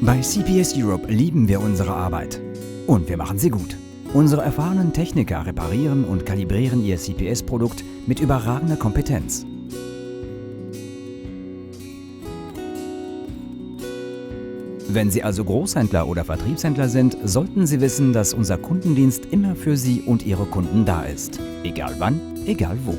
Bei CPS Europe lieben wir unsere Arbeit. Und wir machen sie gut. Unsere erfahrenen Techniker reparieren und kalibrieren ihr CPS-Produkt mit überragender Kompetenz. Wenn Sie also Großhändler oder Vertriebshändler sind, sollten Sie wissen, dass unser Kundendienst immer für Sie und Ihre Kunden da ist. Egal wann, egal wo.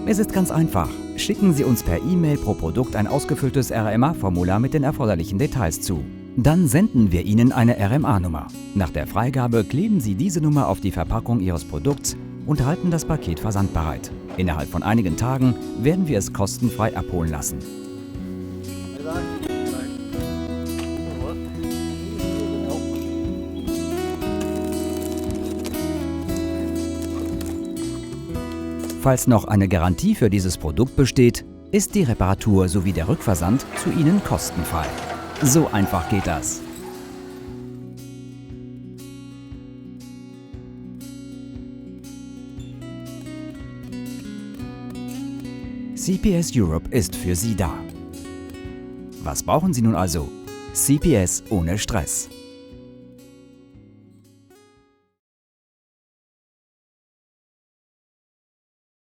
Es ist ganz einfach. Schicken Sie uns per E-Mail pro Produkt ein ausgefülltes RMA-Formular mit den erforderlichen Details zu. Dann senden wir Ihnen eine RMA-Nummer. Nach der Freigabe kleben Sie diese Nummer auf die Verpackung Ihres Produkts und halten das Paket versandbereit. Innerhalb von einigen Tagen werden wir es kostenfrei abholen lassen. Falls noch eine Garantie für dieses Produkt besteht, ist die Reparatur sowie der Rückversand zu Ihnen kostenfrei. So einfach geht das. CPS Europe ist für Sie da. Was brauchen Sie nun also? CPS ohne Stress.